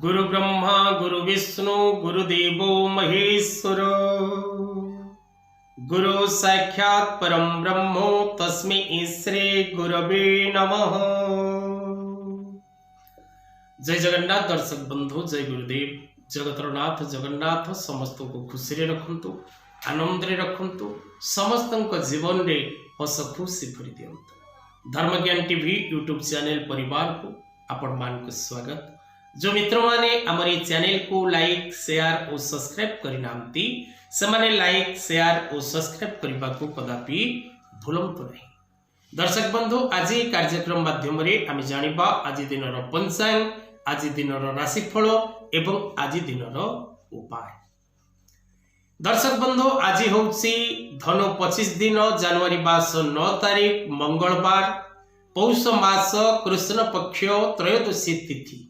गुरु ब्रह्मा गुरु विष्णु गुरुदेवो महेश्वर गुरु साक्षात् परम ब्रह्मो तस्मै श्री गुरवे नमः। जय जगन्नाथ दर्शक बंधु, जय गुरुदेव। जगतर नाथ जगन्नाथ समस्त को खुशी रे रखंतु, आनंद रे रखंतु, समस्त जीवन रे हस खुशी भरी दियंतु। धर्मज्ञान टीवी यूट्यूब चैनल परिवार को आपण मान को स्वागत। जो मित्र माने आमर ये चैनल को लाइक शेयर और सब्सक्राइब करिनांती से माने लाइक शेयर और सब्सक्राइब करबा को कदापि भूलंतु नहीं। दर्शक बंधु, आज कार्यक्रम माध्यम रे आम जानिबा आज दिनर पंचांग, आज दिनर राशिफल एवं आज दिनर उपाय। दर्शक बंधु, आज होउछि धनु 25 दिन जनवरी मास 9 तारीख मंगलवार, पौष मास कृष्ण पक्ष त्रयोदशी तिथि।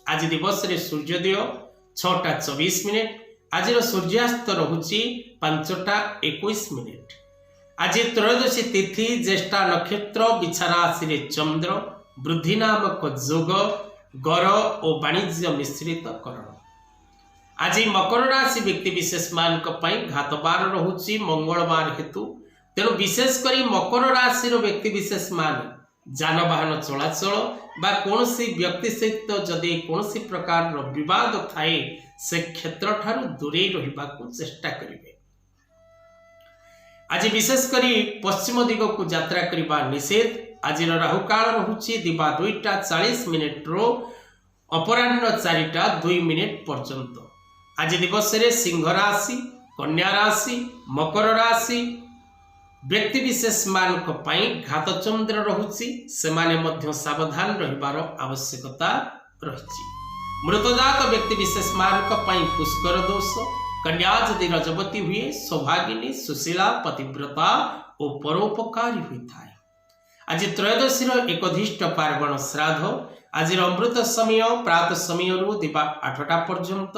आज दिवस रे सूर्योदय 6:24। आज सूर्यास्त रहुछि 5:21। आज त्रयोदशी तिथि ज्येष्ठा नक्षत्र, बिछा राशि रे चंद्र, वृद्धि नामक जोग, गर और वाणिज्य मिश्रित करण। आज मकर राशि व्यक्ति विशेष मान घातबार रहुछि मंगलवार हेतु। तेणु विशेष करी मकर राशि व्यक्ति विशेष मान जानवाहन चलाचल बा कोनसी व्यक्ति सहित जदि कोनसी प्रकार विवाद थाए से क्षेत्र ठारू दूरे रहिबाकू चेष्टा करिवे। आज विशेष करी पश्चिम दिग को यात्रा करिबा निषेध। आज राहु काल रहुछि दिबा 2:40 रो अपराह्न 4:02 पर्यंत। आज दिवस रे सिंह राशि, कन्या राशि, मकर राशि व्यक्ति विशेष मान घात चंद्र रहुछि, से माने मध्य सावधान रहिबार आवश्यकता रहिछि। मृतजात व्यक्ति विशेष मान पुष्कर दोष। कन्या यदि रजवती हुए सौभागिनी, सुशीला, पतिव्रता और परोपकारी होता है। आज त्रयोदशी एकधिष्ट पार्वण श्राद्ध। आज अमृत समय प्रात समय दिबा 8टा पर्यंत,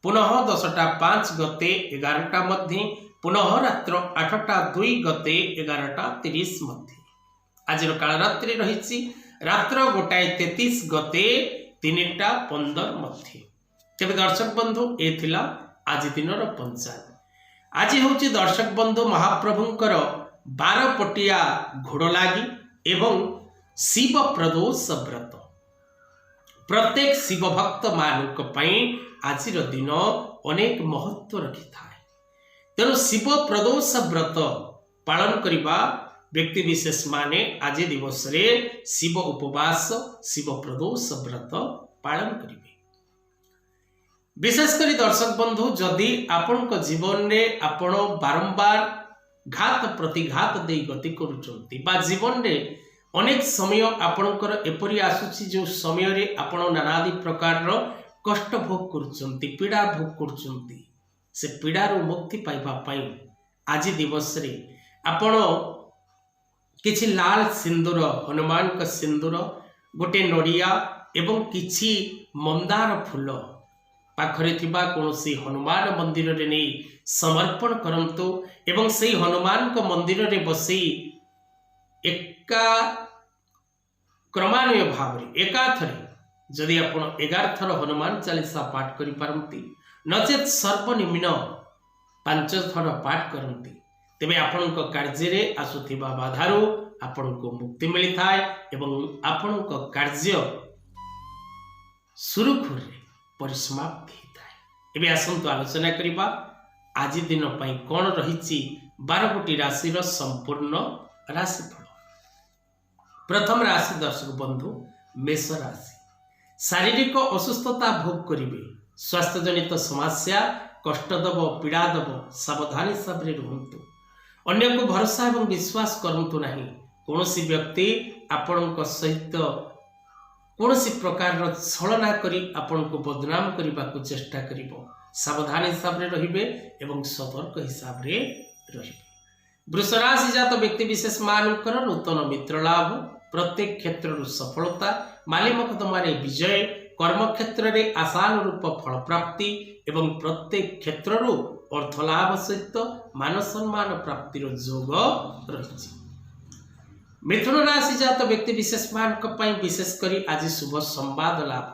पुनः 10:05 गते 11टा मध्य, पुनः रात्र 8:02 गते 11:30 मध्य। आज कालरात्रि रही रात्र 1:33 गते 3:15 मध्य। तेज दर्शक बंधु, ये थिला आज दिनर पंचांग। आज हूँ दर्शक बंधु महाप्रभुंकर 12 पटिया घोड़ लगी एवं शिव प्रदोष व्रत। प्रत्येक शिव भक्त मानक आज दिन अनेक महत्व रखि था। तेणु शिव प्रदोष व्रत पालन करिबा व्यक्ति विशेष माने आज दिवस रे शिव उपवास, शिव प्रदोष व्रत पालन करिवे। विशेष करी दर्शक बंधु, जदि आपण जीवन रे आपण बारंबार घात प्रतिघात दे गति करूचंती बा जीवन रे अनेक समय आपणकर एपरि आसुछि जो समय रे आपण नानादि प्रकार कष्ट भोग करूचंती, पीड़ा भोग करूचंती, से पीड़ार मुक्ति पाइबा पाई आज दिवस रे आपण किछि लाल सिंदूर, हनुमान का सिंदूर, गोटे नड़िया एवं किछि मंदार फूल पाखरे थिबा कोनोसी हनुमान मंदिर रे नहीं समर्पण करंतु एवं सेही हनुमान को मंदिर रे बसी एका क्रमान्वय भाव रे एकाथरे जदि आपण 11 थर हनुमान चालीसा पाठ करि पारंती, नचेत सर्वनिम्न 5 थर पाठ करती, तेबे आपण कार्य रे आसुथिबा बाधारू आपण को मुक्ति मिली थाए एवं आपण कार्य सुरुखुर परिसमाप्ति होता है। एबे आसंतु आलोचना करिबा आज दिन पई कोन रहिछि 12 गोटी राशि संपूर्ण राशिफल। प्रथम राशि दर्शक बंधु मेष राशि। शारीरिक असुस्थता भोग करिवे। स्वास्थ्य जनित समस्या कष्ट दब, पीड़ा दब, सावधानी हिसाब से रुहतु। अन्य को भरोसा एवं विश्वास करंतु नहीं। कौनसी व्यक्ति आपण सहित कौनसी प्रकार छलना करी आपण को बदनाम करने को चेष्टा करिवो। सावधानी हिसाब से रहिबे एवं सतर्क हिसाब से रहिबे। वृष राशि जात व्यक्ति विशेष मानकर नूतन मित्र लाभ, प्रत्येक क्षेत्र सफलता, माली मकदमारे विजय, कर्म क्षेत्र रे आशानुरूप फल प्राप्ति एवं प्रत्येक क्षेत्र अर्थ लाभ सहित मान सम्मान प्राप्तिर जोग रही। मिथुन राशि जात व्यक्ति विशेष मान विशेष करी आज शुभ संवाद लाभ,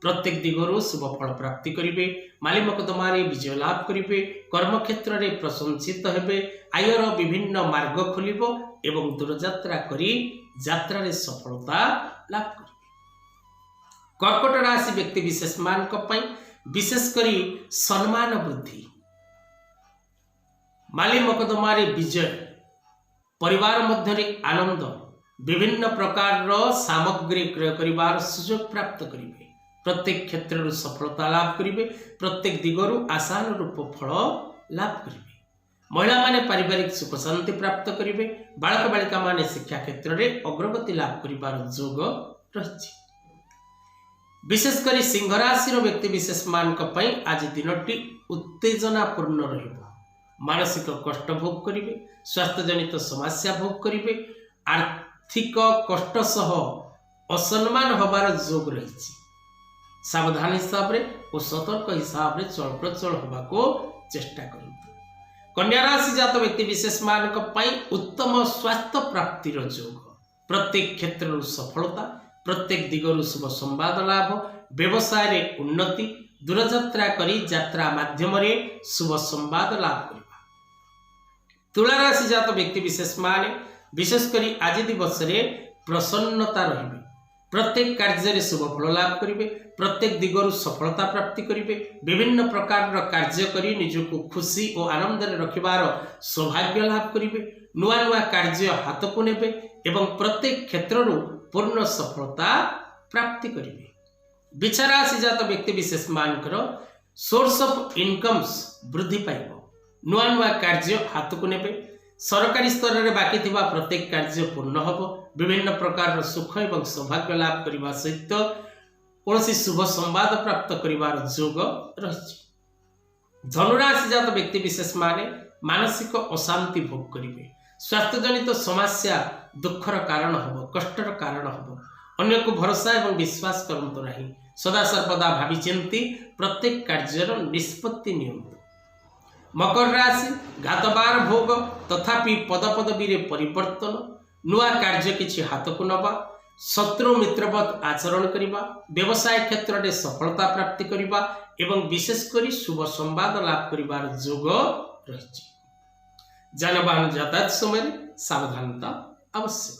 प्रत्येक दिगरु शुभ फल प्राप्ति करिवे, माली मकदमा रे विजय लाभ करिवे, कर्म क्षेत्र रे प्रशंसित हेबे, आयर विभिन्न मार्ग खोलिबो एवं दूरयात्रा करी यात्रा रे सफलता लाभ करिवे। कर्कट राशि व्यक्ति विशेष मानक पई विशेष करी सम्मान वृद्धि, माली मकदमा रे विजय, परिवार मध्य रे आनंद, विभिन्न प्रकार सामग्री क्रय करिवार सुयोग प्राप्त करिवे, प्रत्येक क्षेत्र सफलता लाभ करिवे, प्रत्येक दिगरु आशानुरूप फल लाभ करिवे। महिला माने पारिवारिक सुख शांति प्राप्त करिवे, बालक बालिका माने शिक्षा क्षेत्र में अग्रगति लाभ करिवार योग रहिछि। विशेष करी सिंह राशि व्यक्ति विशेष मानक पई आज दिनटी उत्तेजनापूर्ण रहिबो, मानसिक कष्ट भोग करिवे, स्वास्थ्य जनित समस्या भोग करिवे, आर्थिक कष्ट सह असम्मान होबार योग रहिछि। सावधान हिसाब रे और सतर्क हिसाब रे चल प्रचल होबा को चेष्टा करंतु। कन्या राशि जात व्यक्ति विशेष मानक पई उत्तम स्वास्थ्य प्राप्ति रो योग, प्रत्येक क्षेत्र सफलता, प्रत्येक दिगरु शुभ संवाद लाभ, व्यवसाय रे उन्नति, दूरयात्रा करी यात्रा माध्यम रे शुभ संवाद लाभ करिबा। तुला राशि जात व्यक्ति विशेष माने विशेष करी आज दिवस रे प्रसन्नता रहिबे, प्रत्येक कार्य रे शुभ फल लाभ करिवे, प्रत्येक दिगरु सफलता प्राप्ति करिवे, विभिन्न प्रकार कार्य करी निजको खुशी और आनंद रे रखिबार सौभाग्य लाभ करिवे, नुआ नुआ कार्य हाथ को नेबे एवं प्रत्येक क्षेत्ररु पूर्ण सफलता प्राप्ति करिवे। बिछा राशि जात व्यक्ति विशेष मानकर सोर्स ऑफ इनकम्स वृद्धि पाइबो, नुआ नुआ कार्य हाथ को नेबे, सरकारी स्तर में बाकी थिबा प्रत्येक कार्य पूर्ण होबो, विभिन्न प्रकार सुख एवं सौभाग्य लाभ करने सहित कौन शुभ संवाद प्राप्त करिवार योग रही। धनुराशि जात व्यक्ति विशेष माने मानसिक अशांति भोग करिवे, स्वास्थ्य जनित समस्या दुखर कारण होबो, कष्टर कारण होबो, अन्य को भरोसा एवं विश्वास करंतु नहीं, सदा सर्वदा भावी चिंती प्रत्येक कार्यर निष्पत्ति नियंतु। मकर राशि घातबार भोग तथापि पद पदवी रे परिवर्तन, नुआ कार्य किछि हाथ को नबा, शत्रु मित्रवत आचरण करिबा, व्यवसाय क्षेत्र में सफलता प्राप्ति करिबा एवं विशेष करी शुभ संवाद लाभ करिबार योग रहिछि। जानवाहन यातायात समय सावधानता आवश्यक।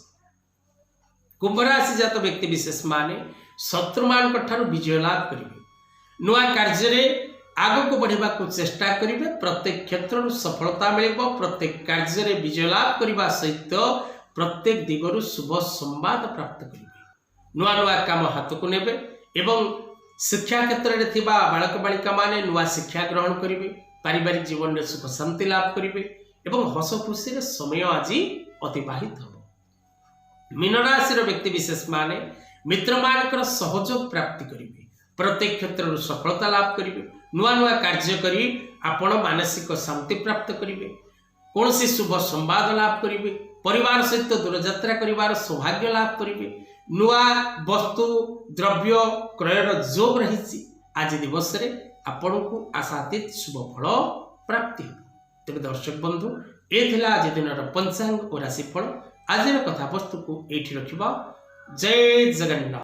कुंभ राशि जात व्यक्ति विशेष माने शत्रु मान ठारू विजय लाभ करिवे, नुआ कार्य रे आग को बढ़िबा को चेष्टा करिवे, प्रत्येक क्षेत्र सफलता मिलिबो, प्रत्येक कार्य रे विजय लाभ करिबा सहित प्रत्येक दिगरु शुभ संवाद प्राप्त करिवे, नुआ नुआ काम हाथ को नेबे एवं शिक्षा क्षेत्र में थिबा बालक बालिका माने नुआ शिक्षा ग्रहण करिवे, पारिवारिक जीवन में सुख शांति लाभ करिवे एवं हस खुशी रे समय आज अतिबाहित हो। मीन राशि व्यक्ति विशेष माने मित्र मानकर सहयोग प्राप्ति करिवे, प्रत्येक क्षेत्र सफलता लाभ करिवे, नुआ नुआ कार्य करी आपण मानसिक शांति प्राप्त करिवे, कौन शुभ संवाद लाभ करिवे, परिवार सहित दूरयात्रा करिवार सौभाग्य लाभ करिवे, नुआ वस्तु द्रव्य क्रयर योग रही। आज दिवस रे आपण को आशातीत शुभ फल प्राप्ति हो। तेरे दर्शक बंधु ए थिला आज दिन पंचांग और राशिफल। आज कथा वस्तु को एठी रखिबा। जय जगन्नाथ।